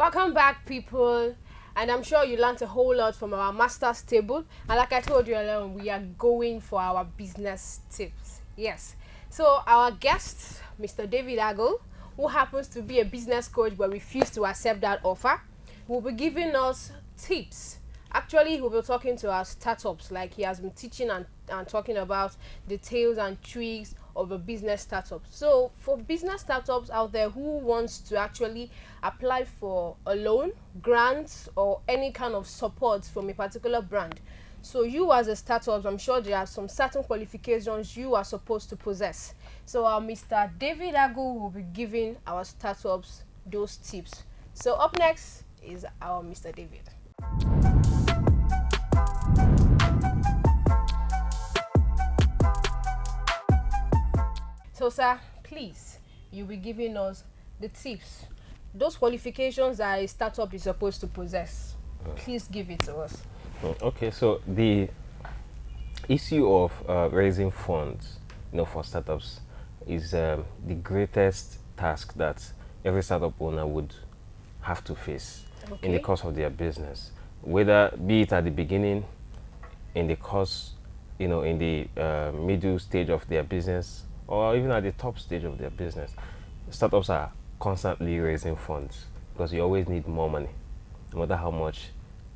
Welcome back, people. And I'm sure you learned a whole lot from our master's table. And like I told you earlier, we are going for our business tips. Yes. So our guest, Mr. David Aggle, who happens to be a business coach but refused to accept that offer, will be giving us tips. Actually, he will be talking to our startups, like he has been teaching and talking about the tales and tricks of a business startup. So for business startups out there who wants to actually apply for a loan, grants, or any kind of support from a particular brand, so you as a startup, I'm sure there are some certain qualifications you are supposed to possess. So Mr. David Aggle will be giving our startups those tips. So up next is our Mr. David. So sir, please, you'll be giving us the tips, those qualifications that a startup is supposed to possess. Please give it to us. Okay, so the issue of raising funds, for startups is the greatest task that every startup owner would have to face in the course of their business, whether be it at the beginning, in the course, in the middle stage of their business, or even at the top stage of their business. Startups are constantly raising funds because you always need more money, no matter how much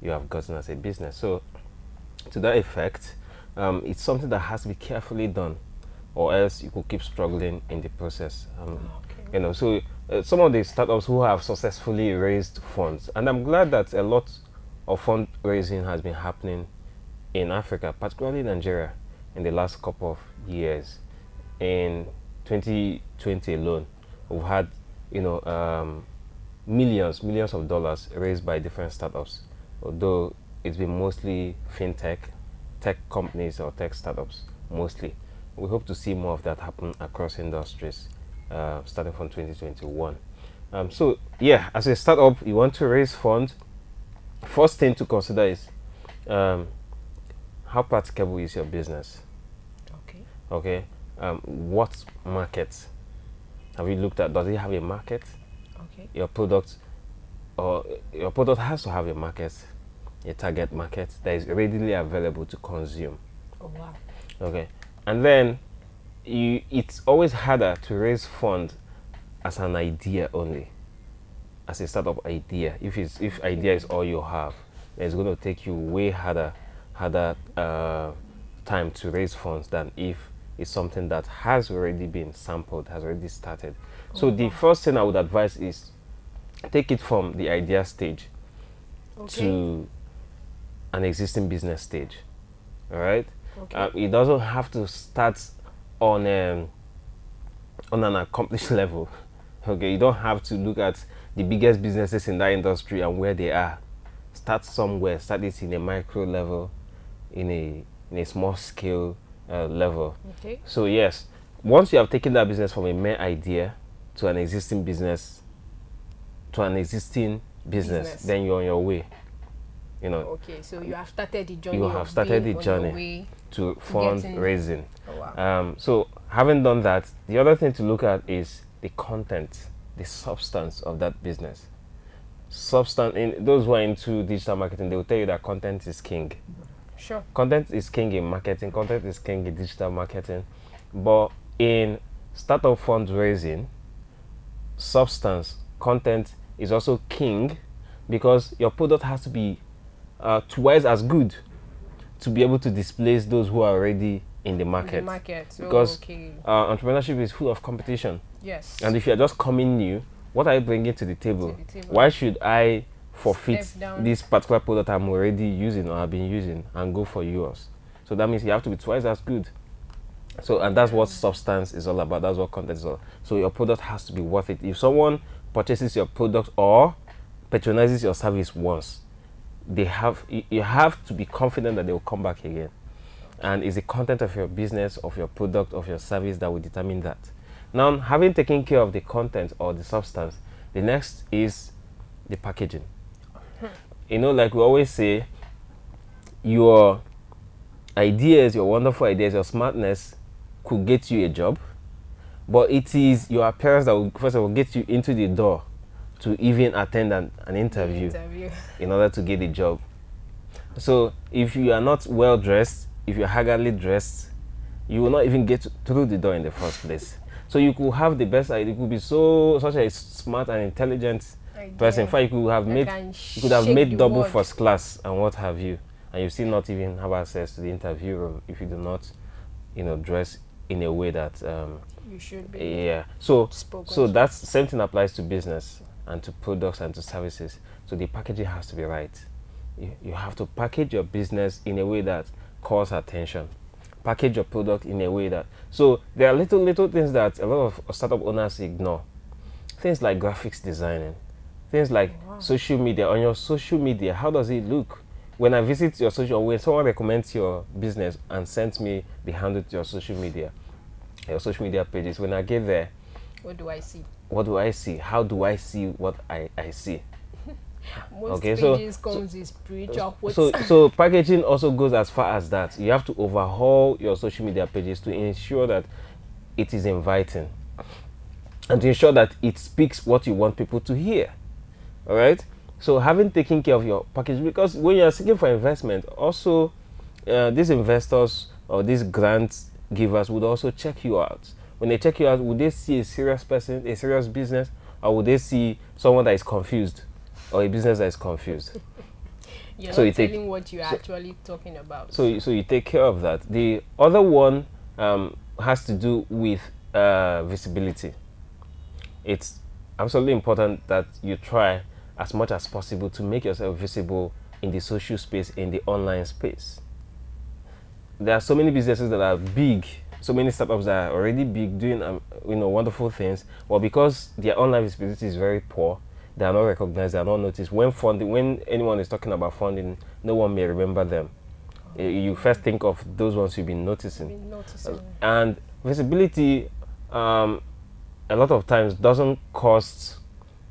you have gotten as a business. So to that effect, it's something that has to be carefully done, or else you could keep struggling in the process. So some of the startups who have successfully raised funds, and I'm glad that a lot of fundraising has been happening in Africa, particularly Nigeria, in the last couple of years. In 2020 alone, we've had millions of dollars raised by different startups, although it's been mostly fintech, tech companies or tech startups mostly. We hope to see more of that happen across industries starting from 2021. So yeah, as a startup, you want to raise funds. First thing to consider is how practicable is your business? Okay. What market have you looked at? Does it have a market? Your product has to have a market, a target market that is readily available to consume. Okay. And then it's always harder to raise funds as an idea only, as a startup idea. If idea is all you have, then it's going to take you way harder time to raise funds than if it's something that has already been sampled, has already started. So the first thing I would advise is take it from the idea stage to an existing business stage. All right. It doesn't have to start on an accomplished level. Okay, you don't have to look at the biggest businesses in that industry and where they are. Start somewhere. Start it in a micro level, in a small scale level. So yes, once you have taken that business from a mere idea to an existing business, then you're on your way. So you have started the journey. You have started the journey to fundraising. So having done that, the other thing to look at is the content, the substance of that business. Those who are into digital marketing, they will tell you that content is king. Sure. Content is king in marketing, content is king in digital marketing, but in startup fundraising, substance, content is also king, because your product has to be twice as good to be able to displace those who are already in the market. Because entrepreneurship is full of competition. Yes. And if you're just coming new, what are you bringing to the table? Why should I forfeit this particular product I'm already using or have been using and go for yours? So that means you have to be twice as good. So, and that's what substance is all about. That's what content is all. So your product has to be worth it. If someone purchases your product or patronizes your service once, you have to be confident that they will come back again. And it's the content of your business, of your product, of your service that will determine that. Now, having taken care of the content or the substance, the next is the packaging. Like we always say, your ideas, your wonderful ideas, your smartness could get you a job, but it is your appearance that will first of all get you into the door to even attend an interview in order to get a job. So if you are not well dressed, if you're haggardly dressed, you will not even get through the door in the first place. So you could have the best idea, you could be such a smart and intelligent person. In fact, you could have made double first class and what have you, and you still not even have access to the interview room if you do not, dress in a way that you should be. Yeah. So that's same thing applies to business and to products and to services. So the packaging has to be right. You have to package your business in a way that calls attention. Package your product in a way that, so there are little things that a lot of startup owners ignore. Things like graphics designing, things like social media. On your social media, how does it look? When I visit your social, when someone recommends your business and sends me the handle to your social media pages, when I get there, what do I see? What do I see? How do I see what I see? Most pages comes with spiritual quotes. So packaging also goes as far as that. You have to overhaul your social media pages to ensure that it is inviting and to ensure that it speaks what you want people to hear. All right. So having taken care of your package, because when you are seeking for investment, also these investors or these grant givers would also check you out. When they check you out, would they see a serious person, a serious business, or would they see someone that is confused? Or a business that is confused. You're not telling what you're actually talking about. So you take care of that. The other one has to do with visibility. It's absolutely important that you try as much as possible to make yourself visible in the social space, in the online space. There are so many businesses that are big, so many startups that are already big, doing wonderful things, but because their online visibility is very poor, they are not recognized, they are not noticed. When anyone is talking about funding, no one may remember them. You first think of those ones you've been noticing. And visibility, a lot of times, doesn't cost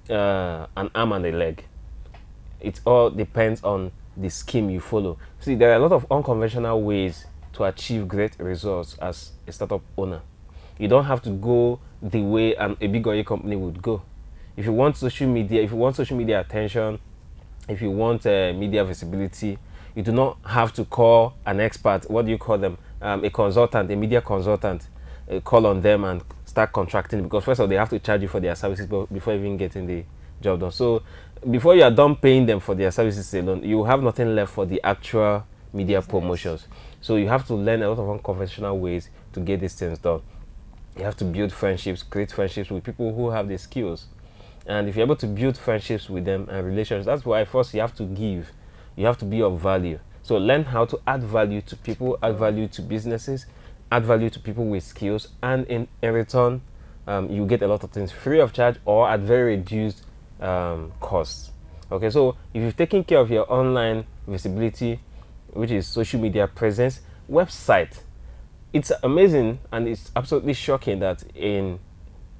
an arm and a leg. It all depends on the scheme you follow. See, there are a lot of unconventional ways to achieve great results as a startup owner. You don't have to go the way a big oil company would go. If you want social media attention, if you want media visibility, you do not have to call an expert. What do you call them? A consultant, a media consultant. Call on them and start contracting, because first of all, they have to charge you for their services before even getting the job done. So before you are done paying them for their services alone, you have nothing left for the actual media promotions. So you have to learn a lot of unconventional ways to get these things done. You have to build friendships, create friendships with people who have the skills. And if you're able to build friendships with them and relations, that's why first you have to give. You have to be of value. So learn how to add value to people, add value to businesses, add value to people with skills, and in return, you get a lot of things free of charge or at very reduced costs. Okay, so if you've taken care of your online visibility, which is social media presence, website, it's amazing and it's absolutely shocking that in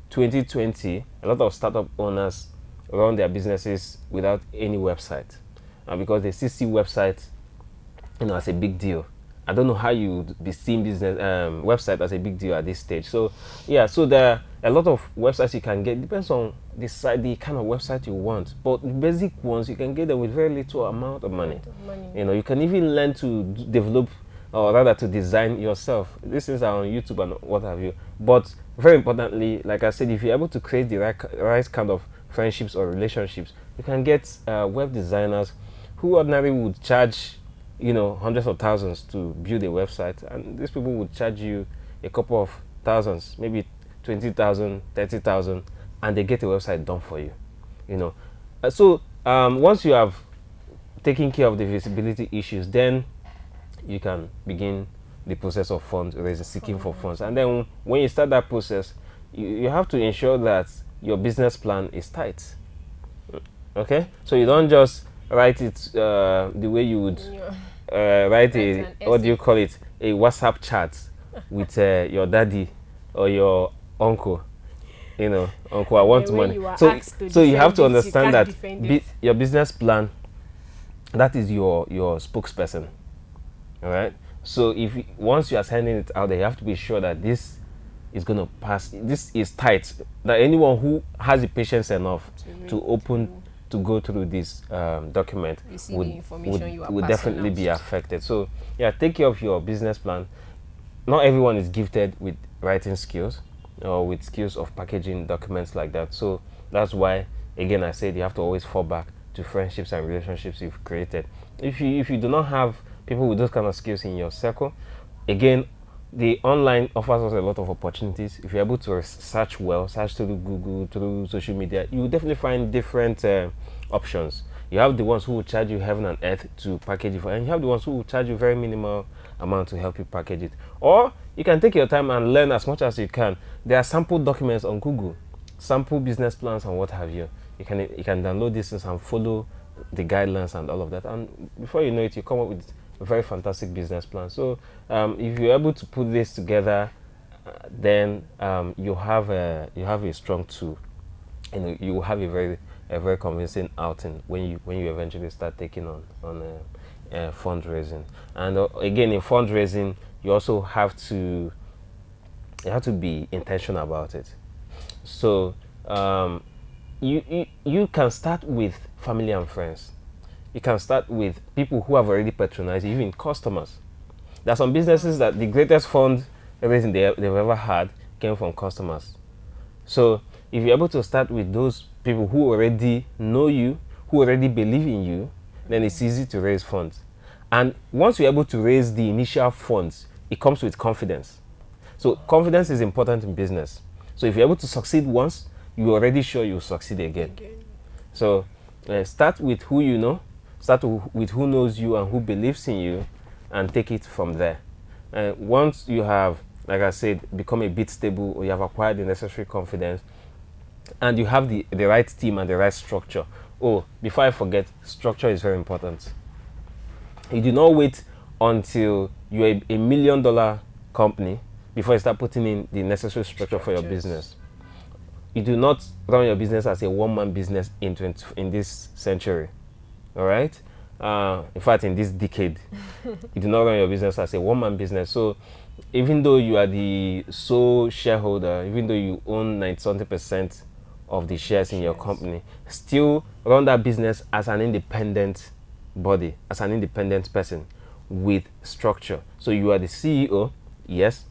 2020, a lot of startup owners run their businesses without any website, because they still see websites, as a big deal. I don't know how you would be seeing business website as a big deal at this stage. So yeah, so there are a lot of websites you can get. Depends on the kind of website you want. But the basic ones you can get them with very little amount of money. You can even learn to develop, or rather to design yourself. These things are on YouTube and what have you. But very importantly, like I said, if you're able to create the right kind of friendships or relationships, you can get web designers who ordinarily would charge hundreds of thousands to build a website, and these people would charge you a couple of thousands, maybe 20,000, 30,000, and they get a website done for you. So once you have taken care of the visibility issues, then you can begin the process of seeking for funds. And then when you start that process, you have to ensure that your business plan is tight. Okay, so you don't just write it the way you would write a WhatsApp chat with your daddy or your uncle. Uncle, I want money. So you have to understand that your business plan, that is your spokesperson. All right. So once you are sending it out there, you have to be sure that this is going to pass. This is tight. That anyone who has the patience enough to go through this document would definitely be affected. So yeah, take care of your business plan. Not everyone is gifted with writing skills or with skills of packaging documents like that. So that's why, again, I said you have to always fall back to friendships and relationships you've created. If you do not have people with those kind of skills in your circle, again, the online offers us a lot of opportunities. If you're able to search well, search through Google, through social media, you will definitely find different options. You have the ones who will charge you heaven and earth to package it for, and you have the ones who will charge you very minimal amount to help you package it. Or you can take your time and learn as much as you can. There are sample documents on Google, sample business plans and what have you. You can download this and follow the guidelines and all of that, and before you know it, you come up with a very fantastic business plan. So if you're able to put this together, then you have a strong tool. You have a very convincing outing when you eventually start taking on fundraising. And again, in fundraising, you also have to be intentional about it. So you can start with family and friends. You can start with people who have already patronized, even customers. There are some businesses that the greatest fund everything they've ever had came from customers. So if you're able to start with those people who already know you, who already believe in you, then it's easy to raise funds. And once you're able to raise the initial funds, it comes with confidence. So confidence is important in business. So if you're able to succeed once, you're already sure you'll succeed again. So start with who you know, start with who knows you and who believes in you, and take it from there. Once you have, like I said, become a bit stable, or you have acquired the necessary confidence, and you have the right team and the right structure. Oh, before I forget, structure is very important. You do not wait until you're a $1 million company before you start putting in the necessary structure for your business. You do not run your business as a one-man business in this century. All right? In fact, in this decade, you do not run your business as a one-man business. So even though you are the sole shareholder, even though you own 90% of the shares in your company, still run that business as an independent body, as an independent person with structure. So you are the CEO, yes.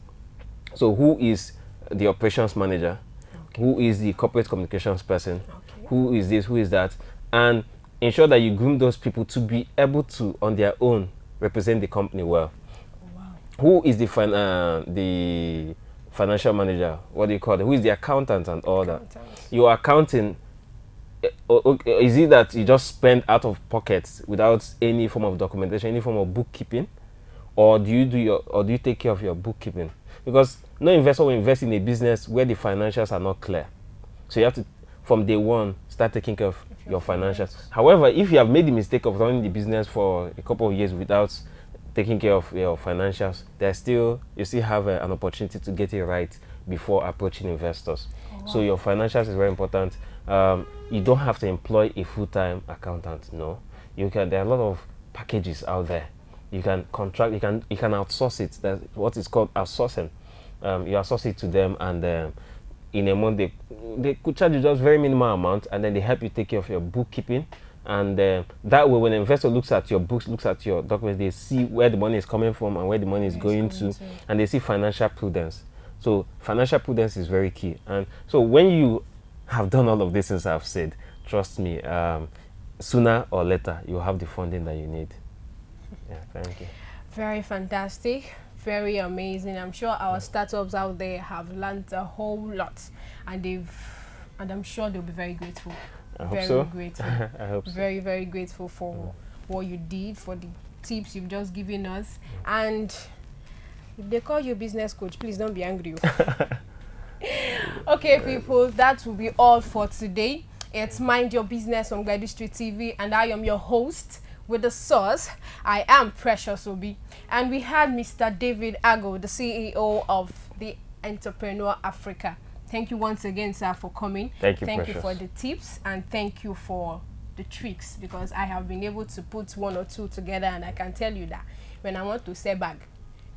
So who is the operations manager? Who is the corporate communications person? Who is this? Who is that? And ensure that you groom those people to be able to, on their own, represent the company well. Who is the financial manager? What do you call it? Who is the accountant and all that? Your accounting, is it that you just spend out of pockets without any form of documentation, any form of bookkeeping, or do you take care of your bookkeeping? Because no investor will invest in a business where the financials are not clear. So you have to, from day one, start taking care of your financials. However, if you have made the mistake of running the business for a couple of years without taking care of your financials, you still have an opportunity to get it right before approaching investors. So your financials is very important. You don't have to employ a full-time accountant. No, there are a lot of packages out there. You can contract, you can outsource it. That's what is called outsourcing. You outsource it to them, and in a month they could charge you just very minimal amount, and then they help you take care of your bookkeeping. And that way, when an investor looks at your books, looks at your documents, they see where the money is coming from and where the money is going to, and they see financial prudence. So financial prudence is very key. And so when you have done all of this things I've said, trust me, sooner or later you'll have the funding that you need. Yeah, thank you. Very fantastic, very amazing. I'm sure our startups out there have learned a whole lot, and I'm sure they'll be very grateful. I hope so. Grateful. I hope so. Very, very grateful for what you did, for the tips you've just given us. And if they call you business coach, please don't be angry. Okay, people, that will be all for today. It's Mind Your Business on Gbedustreet TV, and I am your host with the source. I am Precious Obi, and we had Mr. David Ago, the CEO of the Entrepreneur Africa. Thank you once again, sir, for coming. Thank you, Thank Precious. you for the tips, and thank you for the tricks, because I have been able to put one or two together, and I can tell you that when I want to sell bag,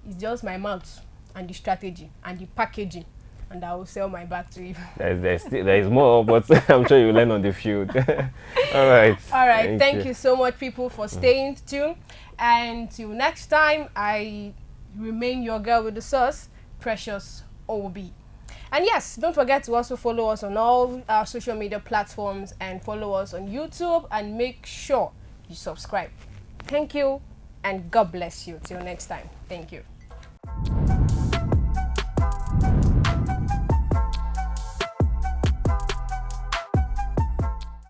it's just my mouth and the strategy and the packaging. and I will sell my bag to you. There is more, but I'm sure you learn on the field. All right. All right. Thank you so much, people, for staying tuned. And till next time, I remain your girl with the sauce, Precious Obi. And yes, don't forget to also follow us on all our social media platforms and follow us on YouTube, and make sure you subscribe. Thank you, and God bless you. Till next time. Thank you.